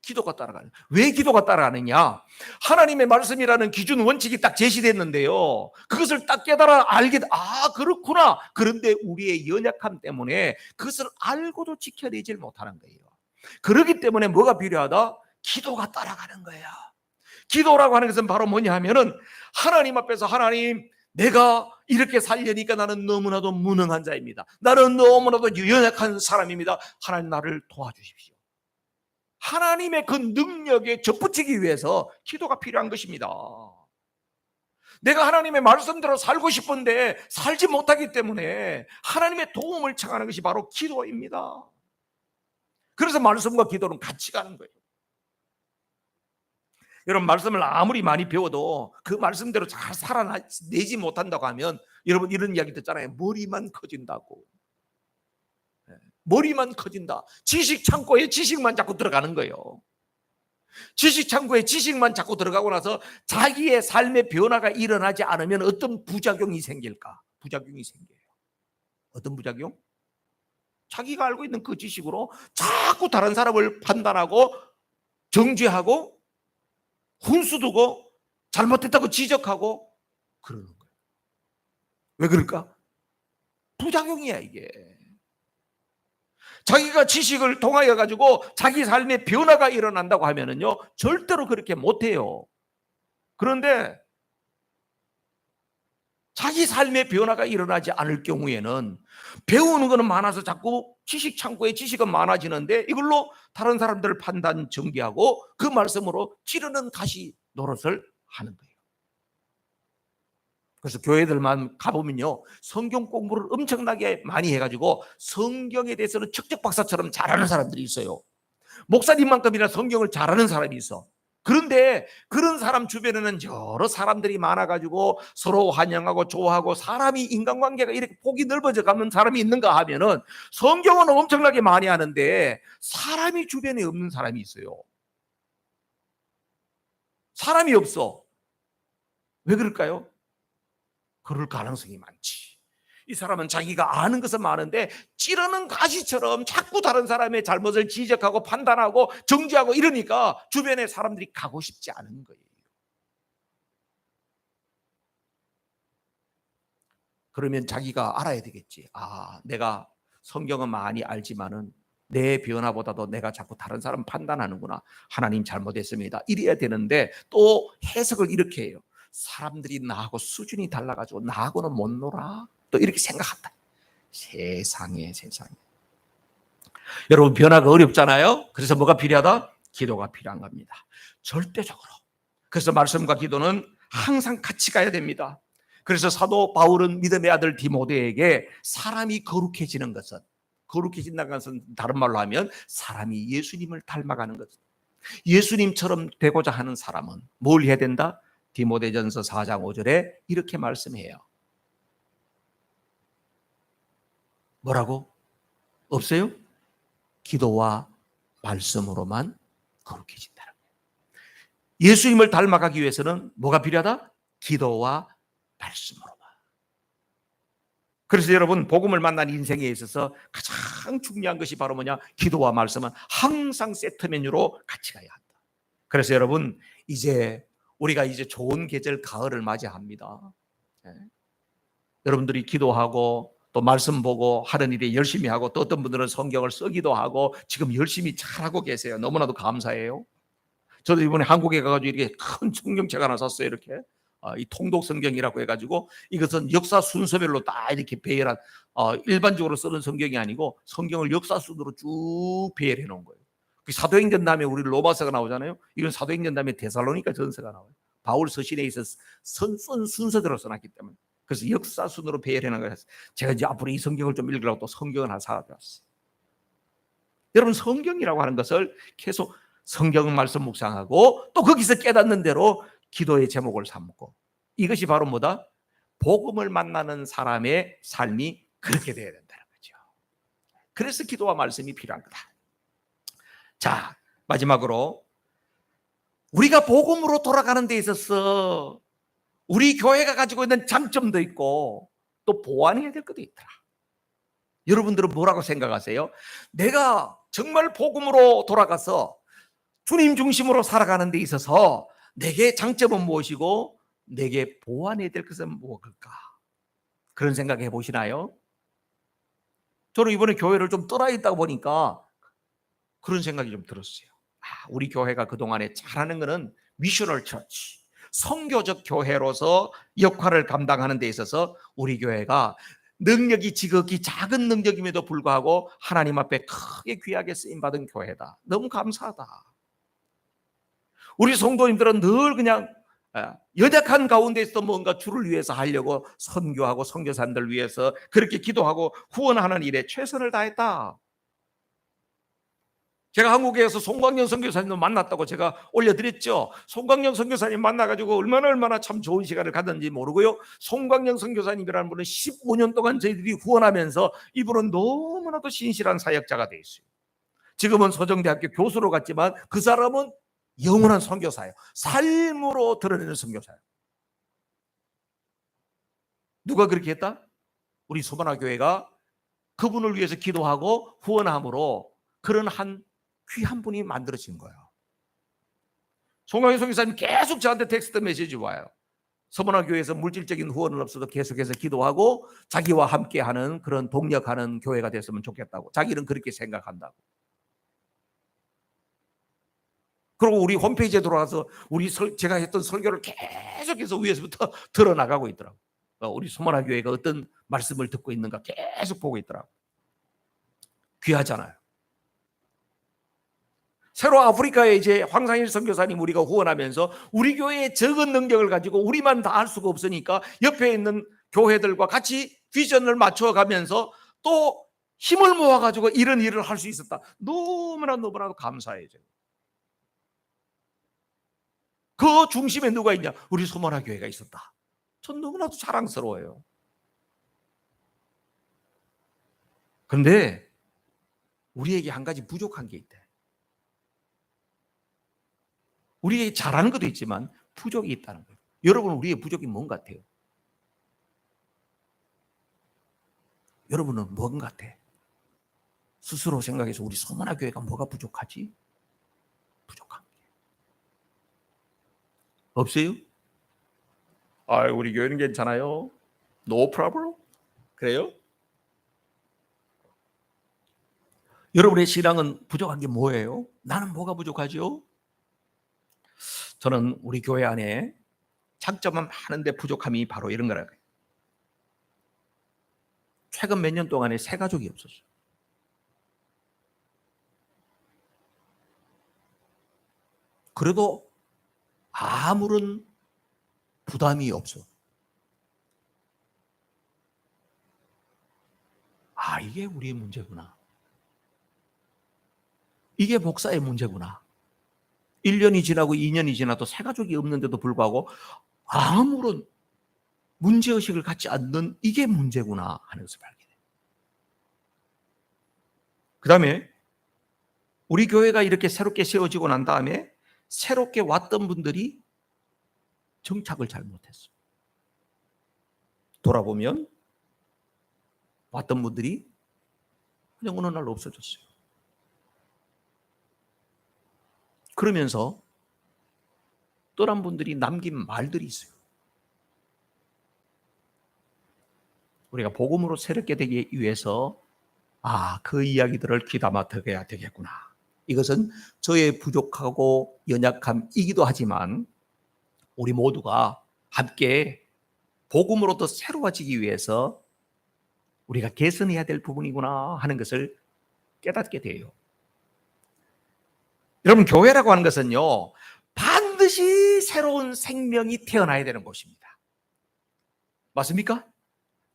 [SPEAKER 1] 기도가 따라가는. 왜 기도가 따라가느냐? 하나님의 말씀이라는 기준 원칙이 딱 제시됐는데요, 그것을 딱 깨달아 알게, 아 그렇구나. 그런데 우리의 연약함 때문에 그것을 알고도 지켜내질 못하는 거예요. 그렇기 때문에 뭐가 필요하다? 기도가 따라가는 거예요. 기도라고 하는 것은 바로 뭐냐 하면은, 하나님 앞에서, 하나님, 내가 이렇게 살려니까 나는 너무나도 무능한 자입니다, 나는 너무나도 연약한 사람입니다, 하나님 나를 도와주십시오. 하나님의 그 능력에 접붙이기 위해서 기도가 필요한 것입니다. 내가 하나님의 말씀대로 살고 싶은데 살지 못하기 때문에 하나님의 도움을 청하는 것이 바로 기도입니다. 그래서 말씀과 기도는 같이 가는 거예요. 여러분, 말씀을 아무리 많이 배워도 그 말씀대로 잘 살아내지 못한다고 하면, 여러분 이런 이야기 듣잖아요. 머리만 커진다고. 머리만 커진다. 지식 창고에 지식만 자꾸 들어가는 거예요. 지식 창고에 지식만 자꾸 들어가고 나서 자기의 삶의 변화가 일어나지 않으면 어떤 부작용이 생길까? 부작용이 생겨요. 어떤 부작용? 자기가 알고 있는 그 지식으로 자꾸 다른 사람을 판단하고 정죄하고 훈수 두고 잘못했다고 지적하고 그러는 거예요. 왜 그럴까? 부작용이야 이게. 자기가 지식을 통하여 가지고 자기 삶의 변화가 일어난다고 하면은요, 절대로 그렇게 못해요. 그런데 자기 삶의 변화가 일어나지 않을 경우에는 배우는 거는 많아서 자꾸 지식 창고에 지식은 많아지는데 이걸로 다른 사람들을 판단 정죄하고 그 말씀으로 찌르는 가시 노릇을 하는 거예요. 그래서 교회들만 가보면요, 성경 공부를 엄청나게 많이 해가지고 성경에 대해서는 척척박사처럼 잘하는 사람들이 있어요. 목사님만큼이나 성경을 잘하는 사람이 있어. 그런데 그런 사람 주변에는 여러 사람들이 많아가지고 서로 환영하고 좋아하고 사람이, 인간관계가 이렇게 폭이 넓어져 가는 사람이 있는가 하면은 성경은 엄청나게 많이 하는데 사람이 주변에 없는 사람이 있어요. 사람이 없어. 왜 그럴까요? 그럴 가능성이 많지. 이 사람은 자기가 아는 것은 많은데 찌르는 가시처럼 자꾸 다른 사람의 잘못을 지적하고 판단하고 정죄하고 이러니까 주변에 사람들이 가고 싶지 않은 거예요. 그러면 자기가 알아야 되겠지. 아, 내가 성경은 많이 알지만은 내 변화보다도 내가 자꾸 다른 사람 판단하는구나. 하나님 잘못했습니다. 이래야 되는데 또 해석을 이렇게 해요. 사람들이 나하고 수준이 달라가지고 나하고는 못 놀아. 또 이렇게 생각한다. 세상에. 여러분, 변화가 어렵잖아요. 그래서 뭐가 필요하다? 기도가 필요한 겁니다. 절대적으로. 그래서 말씀과 기도는 항상 같이 가야 됩니다. 그래서 사도 바울은 믿음의 아들 디모데에게 사람이 거룩해지는 것은 거룩해진다는 것은 다른 말로 하면 사람이 예수님을 닮아가는 것. 예수님처럼 되고자 하는 사람은 뭘 해야 된다? 디모데전서 4장 5절에 이렇게 말씀해요. 뭐라고? 없어요? 기도와 말씀으로만 거룩해진다는 거예요. 예수님을 닮아가기 위해서는 뭐가 필요하다? 기도와 말씀으로만. 그래서 여러분, 복음을 만난 인생에 있어서 가장 중요한 것이 바로 뭐냐? 기도와 말씀은 항상 세트 메뉴로 같이 가야 한다. 그래서 여러분, 우리가 이제 좋은 계절 가을을 맞이합니다. 네. 여러분들이 기도하고 또 말씀 보고 하는 일에 열심히 하고 또 어떤 분들은 성경을 쓰기도 하고 지금 열심히 잘하고 계세요. 너무나도 감사해요. 저도 이번에 한국에 가가지고 이렇게 큰 성경책 하나 샀어요. 이렇게 이 통독 성경이라고 해가지고 이것은 역사 순서별로 다 이렇게 배열한 일반적으로 쓰는 성경이 아니고 성경을 역사 순으로 쭉 배열해 놓은 거예요. 사도행전 다음에 우리 로마서가 나오잖아요. 이건 사도행전 다음에 데살로니가 전서가 나와요. 바울 서신에 있어서 쓴 순서대로 써놨기 때문에. 그래서 역사 순으로 배열해 놓은 거예요. 제가 이제 앞으로 이 성경을 좀 읽으라고 또 성경을 하나 사왔어요. 여러분, 성경이라고 하는 것을 계속 성경 말씀 묵상하고 또 거기서 깨닫는 대로 기도의 제목을 삼고, 이것이 바로 뭐다? 복음을 만나는 사람의 삶이 그렇게 되어야 된다는 거죠. 그래서 기도와 말씀이 필요한 거다. 자, 마지막으로 우리가 복음으로 돌아가는 데 있어서 우리 교회가 가지고 있는 장점도 있고 또 보완해야 될 것도 있더라. 여러분들은 뭐라고 생각하세요? 내가 정말 복음으로 돌아가서 주님 중심으로 살아가는 데 있어서 내게 장점은 무엇이고 내게 보완해야 될 것은 무엇일까? 그런 생각 해보시나요? 저는 이번에 교회를 좀 떠나 있다 보니까 그런 생각이 좀 들었어요. 우리 교회가 그동안에 잘하는 것은 미셔널 처치, 선교적 교회로서 역할을 감당하는 데 있어서 우리 교회가 능력이 지극히 작은 능력임에도 불구하고 하나님 앞에 크게 귀하게 쓰임받은 교회다. 너무 감사하다. 우리 성도님들은 늘 그냥 연약한 가운데서 뭔가 주를 위해서 하려고 선교하고 선교사님들 위해서 그렇게 기도하고 후원하는 일에 최선을 다했다. 제가 한국에서 송광영 선교사님도 만났다고 제가 올려드렸죠. 송광영 선교사님 만나가지고 얼마나 참 좋은 시간을 갖는지 모르고요. 송광영 선교사님이라는 분은 15년 동안 저희들이 후원하면서 이분은 너무나도 신실한 사역자가 되어 있어요. 지금은 서정대학교 교수로 갔지만 그 사람은 영원한 선교사예요. 삶으로 드러내는 선교사예요. 누가 그렇게 했다? 우리 소만화 교회가 그분을 위해서 기도하고 후원함으로 그런 한 귀한 분이 만들어진 거예요. 송강희 선교사님 계속 저한테 텍스트 메시지 와요. 서문화 교회에서 물질적인 후원은 없어도 계속해서 기도하고 자기와 함께하는 그런 동력하는 교회가 됐으면 좋겠다고. 자기는 그렇게 생각한다고. 그리고 우리 홈페이지에 들어가서 제가 했던 설교를 계속해서 위에서부터 들어나가고 있더라고. 우리 소문화 교회가 어떤 말씀을 듣고 있는가 계속 보고 있더라고. 귀하잖아요. 새로 아프리카에 이제 황상일 선교사님 우리가 후원하면서 우리 교회의 적은 능력을 가지고 우리만 다 할 수가 없으니까 옆에 있는 교회들과 같이 비전을 맞춰가면서 또 힘을 모아가지고 이런 일을 할 수 있었다. 너무나도 감사해요. 그 중심에 누가 있냐? 우리 소만화 교회가 있었다. 전 너무나도 자랑스러워요. 그런데 우리에게 한 가지 부족한 게 있대. 우리에게 잘하는 것도 있지만 부족이 있다는 거예요. 여러분, 우리의 부족이 뭔 같아요? 여러분은 뭔 같아? 스스로 생각해서 우리 소만화 교회가 뭐가 부족하지? 부족한 게 없어요? 우리 교회는 괜찮아요. No problem. 그래요? 여러분의 신앙은 부족한 게 뭐예요? 나는 뭐가 부족하죠? 저는 우리 교회 안에 장점은 많은데 부족함이 바로 이런 거라고요. 최근 몇 년 동안에 새 가족이 없었어요. 그래도 아무런 부담이 없어. 아, 이게 우리의 문제구나. 이게 목사의 문제구나. 1년이 지나고 2년이 지나도 새 가족이 없는데도 불구하고 아무런 문제의식을 갖지 않는 이게 문제구나 하는 것을 발견해요. 그 다음에 우리 교회가 이렇게 새롭게 세워지고 난 다음에 새롭게 왔던 분들이 정착을 잘 못했어요. 돌아보면 왔던 분들이 그냥 어느 날 없어졌어요. 그러면서 떠난 분들이 남긴 말들이 있어요. 우리가 복음으로 새롭게 되기 위해서 그 이야기들을 귀담아 들어야 되겠구나. 이것은 저의 부족하고 연약함이기도 하지만 우리 모두가 함께 복음으로 더 새로워지기 위해서 우리가 개선해야 될 부분이구나 하는 것을 깨닫게 돼요. 여러분, 교회라고 하는 것은요, 반드시 새로운 생명이 태어나야 되는 곳입니다. 맞습니까?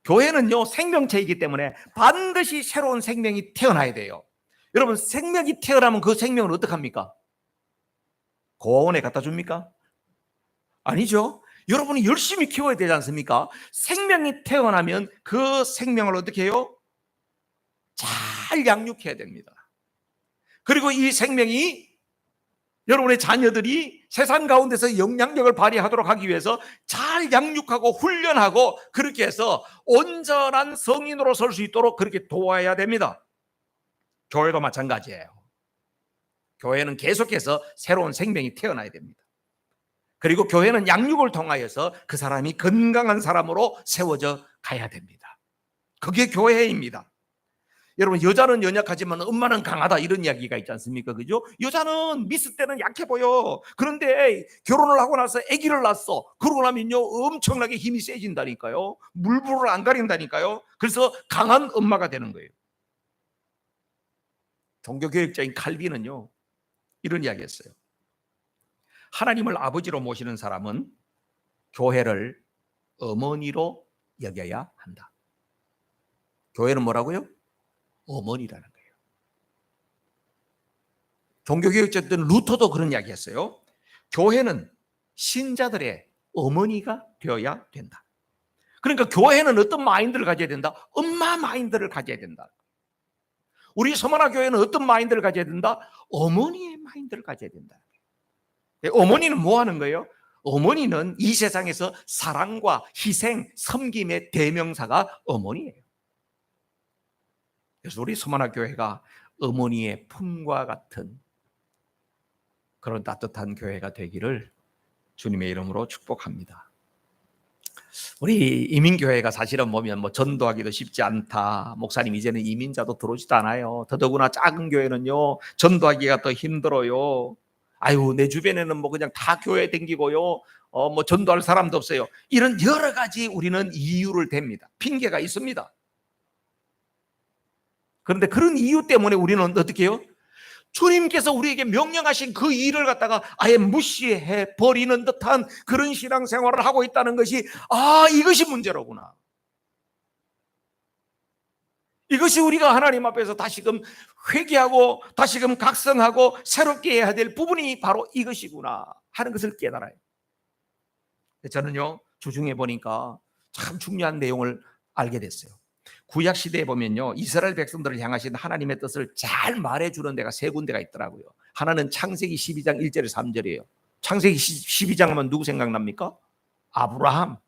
[SPEAKER 1] 교회는요, 생명체이기 때문에 반드시 새로운 생명이 태어나야 돼요. 여러분, 생명이 태어나면 그 생명을 어떡합니까? 고아원에 갖다 줍니까? 아니죠. 여러분이 열심히 키워야 되지 않습니까? 생명이 태어나면 그 생명을 어떻게 해요? 잘 양육해야 됩니다. 그리고 이 생명이 여러분의 자녀들이 세상 가운데서 영향력을 발휘하도록 하기 위해서 잘 양육하고 훈련하고 그렇게 해서 온전한 성인으로 설 수 있도록 그렇게 도와야 됩니다. 교회도 마찬가지예요. 교회는 계속해서 새로운 생명이 태어나야 됩니다. 그리고 교회는 양육을 통하여서 그 사람이 건강한 사람으로 세워져 가야 됩니다. 그게 교회입니다. 여러분, 여자는 연약하지만 엄마는 강하다 이런 이야기가 있지 않습니까? 그죠? 여자는 미스 때는 약해 보여. 그런데 결혼을 하고 나서 아기를 낳았어. 그러고 나면요 엄청나게 힘이 세진다니까요. 물불을 안 가린다니까요. 그래서 강한 엄마가 되는 거예요. 종교교육자인 칼빈은요 이런 이야기 했어요. 하나님을 아버지로 모시는 사람은 교회를 어머니로 여겨야 한다. 교회는 뭐라고요? 어머니라는 거예요. 종교개혁자들 루터도 그런 이야기 했어요. 교회는 신자들의 어머니가 되어야 된다. 그러니까 교회는 어떤 마인드를 가져야 된다? 엄마 마인드를 가져야 된다. 우리 서머나 교회는 어떤 마인드를 가져야 된다? 어머니의 마인드를 가져야 된다. 어머니는 뭐 하는 거예요? 어머니는 이 세상에서 사랑과 희생, 섬김의 대명사가 어머니예요. 그래서 우리 서머나 교회가 어머니의 품과 같은 그런 따뜻한 교회가 되기를 주님의 이름으로 축복합니다. 우리 이민교회가 사실은 보면 전도하기도 쉽지 않다. 목사님 이제는 이민자도 들어오지도 않아요. 더더구나 작은 교회는요 전도하기가 더 힘들어요. 아유, 내 주변에는 그냥 다 교회 댕기고요. 전도할 사람도 없어요. 이런 여러 가지 우리는 이유를 댑니다. 핑계가 있습니다. 그런데 그런 이유 때문에 우리는 어떻게 해요? 주님께서 우리에게 명령하신 그 일을 갖다가 아예 무시해 버리는 듯한 그런 신앙생활을 하고 있다는 것이 이것이 문제로구나. 이것이 우리가 하나님 앞에서 다시금 회개하고 다시금 각성하고 새롭게 해야 될 부분이 바로 이것이구나 하는 것을 깨달아요. 저는요 주중에 보니까 참 중요한 내용을 알게 됐어요. 구약 시대에 보면요 이스라엘 백성들을 향하신 하나님의 뜻을 잘 말해주는 데가 세 군데가 있더라고요. 하나는 창세기 12장 1절에서 3절이에요. 창세기 12장 하면 누구 생각납니까? 아브라함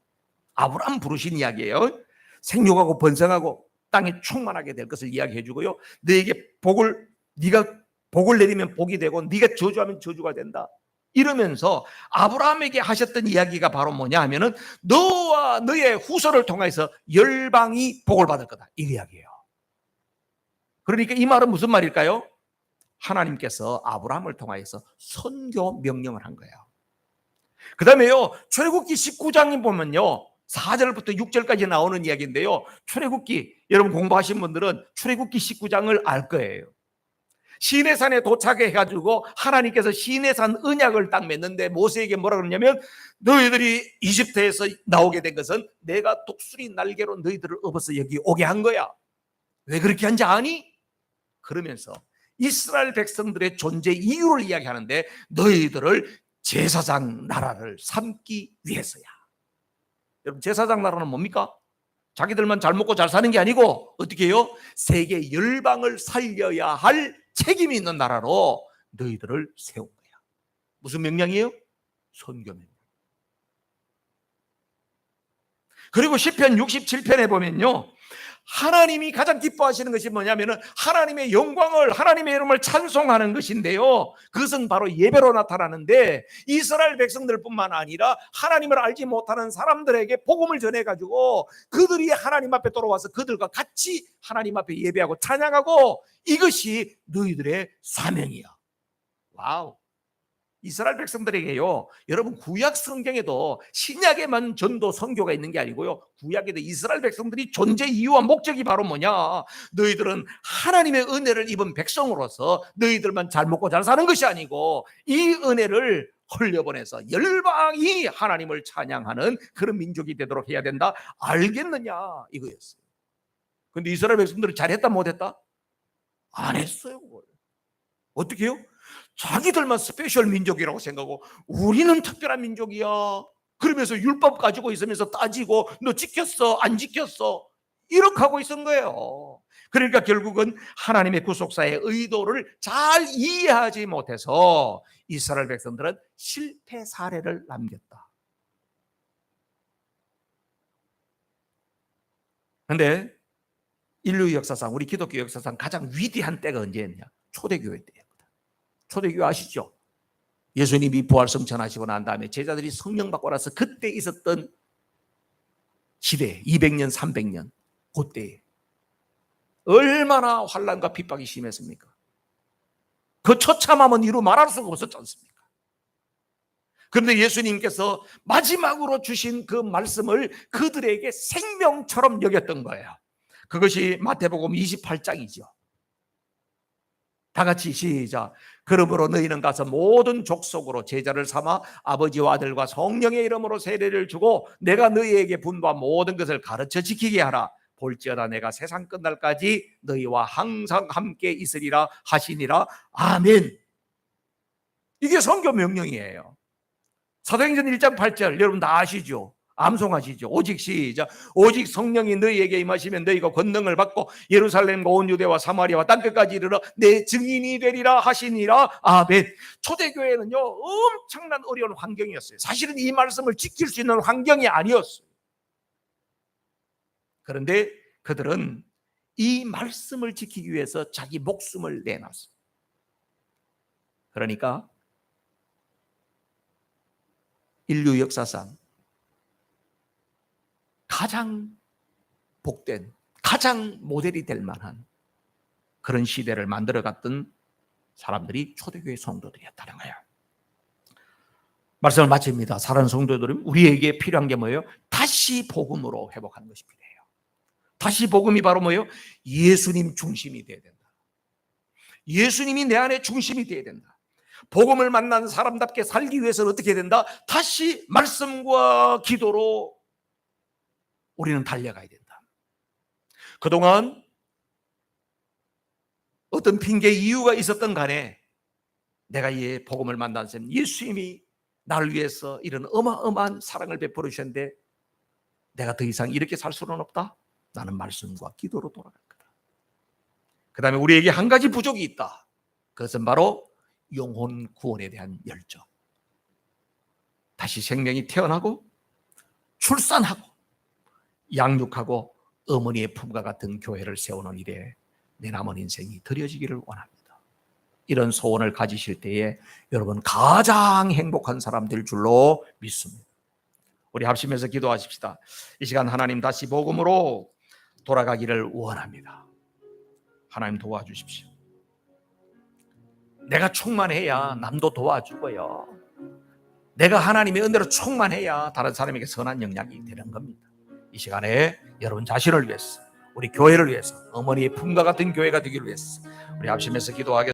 [SPEAKER 1] 부르신 이야기예요. 생육하고 번성하고 땅에 충만하게 될 것을 이야기해 주고요. 네가 복을 내리면 복이 되고 네가 저주하면 저주가 된다. 이러면서 아브라함에게 하셨던 이야기가 바로 뭐냐 하면은 너와 너의 후손을 통해서 열방이 복을 받을 거다. 이 이야기예요. 그러니까 이 말은 무슨 말일까요? 하나님께서 아브라함을 통하여서 선교 명령을 한 거예요. 그 다음에요 출애굽기 19장에 보면요 4절부터 6절까지 나오는 이야기인데요. 출애굽기 여러분 공부하신 분들은 출애굽기 19장을 알 거예요. 시내산에 도착해가지고 하나님께서 시내산 언약을 딱 맺는데 모세에게 뭐라 그러냐면 너희들이 이집트에서 나오게 된 것은 내가 독수리 날개로 너희들을 업어서 여기 오게 한 거야. 왜 그렇게 한지 아니? 그러면서 이스라엘 백성들의 존재 이유를 이야기하는데 너희들을 제사장 나라를 삼기 위해서야. 여러분, 제사장 나라는 뭡니까? 자기들만 잘 먹고 잘 사는 게 아니고 어떻게 해요? 세계 열방을 살려야 할 책임이 있는 나라로 너희들을 세운 거야. 무슨 명령이에요? 선교 명령. 그리고 시편 67편에 보면요, 하나님이 가장 기뻐하시는 것이 뭐냐면은 하나님의 영광을, 하나님의 이름을 찬송하는 것인데요, 그것은 바로 예배로 나타나는데 이스라엘 백성들뿐만 아니라 하나님을 알지 못하는 사람들에게 복음을 전해가지고 그들이 하나님 앞에 돌아와서 그들과 같이 하나님 앞에 예배하고 찬양하고, 이것이 너희들의 사명이야. 와우. 이스라엘 백성들에게요, 여러분, 구약 성경에도 신약에만 전도 선교가 있는 게 아니고요, 구약에도 이스라엘 백성들이 존재 이유와 목적이 바로 뭐냐, 너희들은 하나님의 은혜를 입은 백성으로서 너희들만 잘 먹고 잘 사는 것이 아니고 이 은혜를 흘려보내서 열방이 하나님을 찬양하는 그런 민족이 되도록 해야 된다, 알겠느냐, 이거였어요. 근데 이스라엘 백성들은 잘했다 못했다? 안 했어요. 그걸 어떻게 해요? 자기들만 스페셜 민족이라고 생각하고 우리는 특별한 민족이야 그러면서 율법 가지고 있으면서 따지고 너 지켰어 안 지켰어 이렇게 하고 있은 거예요. 그러니까 결국은 하나님의 구속사의 의도를 잘 이해하지 못해서 이스라엘 백성들은 실패 사례를 남겼다. 그런데 인류 역사상, 우리 기독교 역사상 가장 위대한 때가 언제였냐? 초대교회 때예요. 초대교회 아시죠? 예수님이 부활성천하시고 난 다음에 제자들이 성령 받고 나서 그때 있었던 시대, 200년 300년, 그때 얼마나 환난과 핍박이 심했습니까? 그 처참함은 이루 말할 수가 없었지 않습니까? 그런데 예수님께서 마지막으로 주신 그 말씀을 그들에게 생명처럼 여겼던 거예요. 그것이 마태복음 28장이죠. 다 같이 시작. 그러므로 너희는 가서 모든 족속으로 제자를 삼아 아버지와 아들과 성령의 이름으로 세례를 주고 내가 너희에게 분부한 모든 것을 가르쳐 지키게 하라. 볼지어다 내가 세상 끝날까지 너희와 항상 함께 있으리라 하시니라. 아멘. 이게 선교 명령이에요. 사도행전 1장 8절 여러분 다 아시죠? 암송하시죠. 오직 시작. 오직 성령이 너희에게 임하시면 너희가 권능을 받고 예루살렘과 온 유대와 사마리아와 땅끝까지 이르러 내 증인이 되리라 하시니라. 아멘. 초대교회는요 엄청난 어려운 환경이었어요. 사실은 이 말씀을 지킬 수 있는 환경이 아니었어요. 그런데 그들은 이 말씀을 지키기 위해서 자기 목숨을 내놨어요. 그러니까 인류 역사상 가장 복된, 가장 모델이 될 만한 그런 시대를 만들어갔던 사람들이 초대교회 성도들이었다는 거예요. 말씀을 마칩니다. 사랑하는 성도들은 우리에게 필요한 게 뭐예요? 다시 복음으로 회복하는 것이 필요해요. 다시 복음이 바로 뭐예요? 예수님 중심이 돼야 된다. 예수님이 내 안에 중심이 돼야 된다. 복음을 만난 사람답게 살기 위해서는 어떻게 해야 된다? 다시 말씀과 기도로 우리는 달려가야 된다. 그동안 어떤 핑계 이유가 있었던 간에 내가 이 복음을 만난 셈, 예수님이 나를 위해서 이런 어마어마한 사랑을 베풀어 주셨는데 내가 더 이상 이렇게 살 수는 없다. 나는 말씀과 기도로 돌아갈 거다. 그 다음에 우리에게 한 가지 부족이 있다. 그것은 바로 영혼 구원에 대한 열정. 다시 생명이 태어나고 출산하고 양육하고 어머니의 품과 같은 교회를 세우는 일에 내 남은 인생이 드려지기를 원합니다. 이런 소원을 가지실 때에 여러분 가장 행복한 사람 될 줄로 믿습니다. 우리 합심해서 기도하십시다. 이 시간 하나님 다시 복음으로 돌아가기를 원합니다. 하나님 도와주십시오. 내가 충만해야 남도 도와주고요. 내가 하나님의 은혜로 충만해야 다른 사람에게 선한 영향이 되는 겁니다. 이 시간에 여러분 자신을 위해서, 우리 교회를 위해서, 어머니의 품과 같은 교회가 되기를 위해서 우리 합심해서 기도하겠습니다.